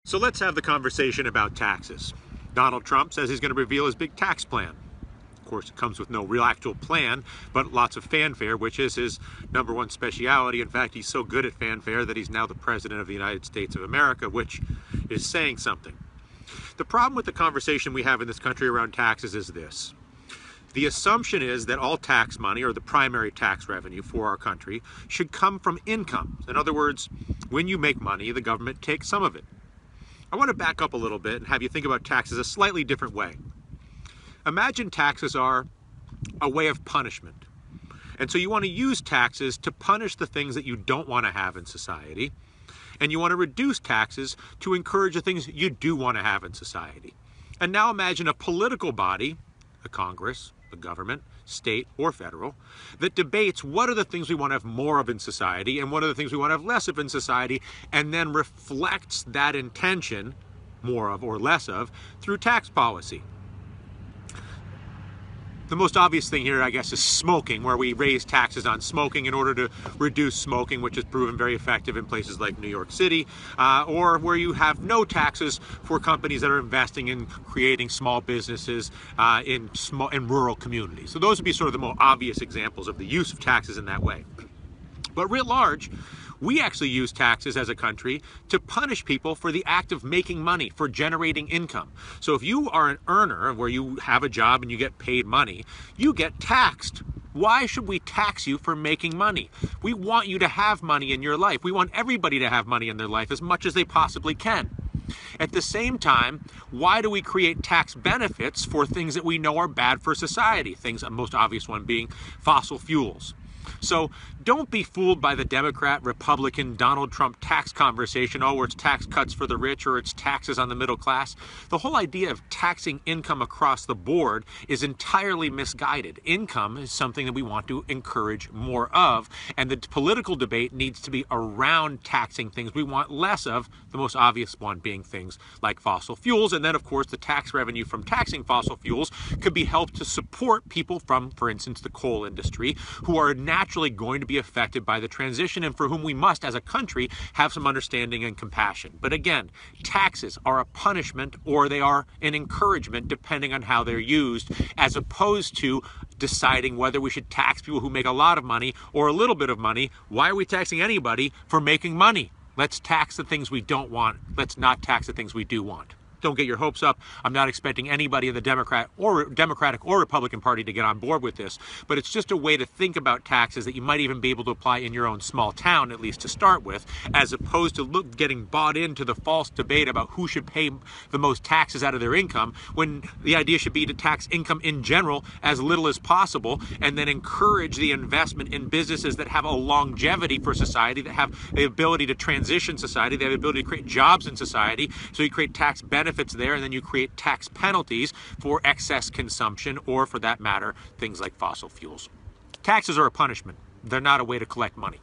So let's have the conversation about taxes. Donald Trump says he's going to reveal his big tax plan. Of course, it comes with no real actual plan, but lots of fanfare, which is his number one speciality. In fact, he's so good at fanfare that he's now the president of the United States of America, which is saying something. The problem with the conversation we have in this country around taxes is this. The assumption is that all tax money, or the primary tax revenue for our country, should come from income. In other words, when you make money, the government takes some of it. I want to back up a little bit and have you think about taxes a slightly different way. Imagine taxes are a way of punishment. And so you want to use taxes to punish the things that you don't want to have in society. And you want to reduce taxes to encourage the things you do want to have in society. And now imagine a political body, the Congress, the government, state or federal, that debates what are the things we want to have more of in society and what are the things we want to have less of in society, and then reflects that intention, more of or less of, through tax policy. The most obvious thing here, I guess, is smoking, where we raise taxes on smoking in order to reduce smoking, which has proven very effective in places like New York City, or where you have no taxes for companies that are investing in creating small businesses in rural communities. So those would be sort of the more obvious examples of the use of taxes in that way. But writ large, we actually use taxes as a country to punish people for the act of making money, for generating income. So if you are an earner where you have a job and you get paid money, you get taxed. Why should we tax you for making money? We want you to have money in your life. We want everybody to have money in their life as much as they possibly can. At the same time, why do we create tax benefits for things that we know are bad for society? Things, the most obvious one being fossil fuels. So don't be fooled by the Democrat, Republican, Donald Trump tax conversation, where it's tax cuts for the rich or it's taxes on the middle class. The whole idea of taxing income across the board is entirely misguided. Income is something that we want to encourage more of, and the political debate needs to be around taxing things we want less of, the most obvious one being things like fossil fuels. And then, of course, the tax revenue from taxing fossil fuels could be helped to support people from, for instance, the coal industry, who are naturally going to be affected by the transition and for whom we must, as a country, have some understanding and compassion. But again, taxes are a punishment or they are an encouragement depending on how they're used, as opposed to deciding whether we should tax people who make a lot of money or a little bit of money. Why are we taxing anybody for making money? Let's tax the things we don't want. Let's not tax the things we do want. Don't get your hopes up. I'm not expecting anybody in the Democratic or Republican Party to get on board with this, but it's just a way to think about taxes that you might even be able to apply in your own small town, at least to start with, as opposed to getting bought into the false debate about who should pay the most taxes out of their income, when the idea should be to tax income in general as little as possible, and then encourage the investment in businesses that have a longevity for society, that have the ability to transition society, they have the ability to create jobs in society. So you create tax benefits there, and then you create tax penalties for excess consumption, or for that matter, things like fossil fuels. Taxes are a punishment. They're not a way to collect money.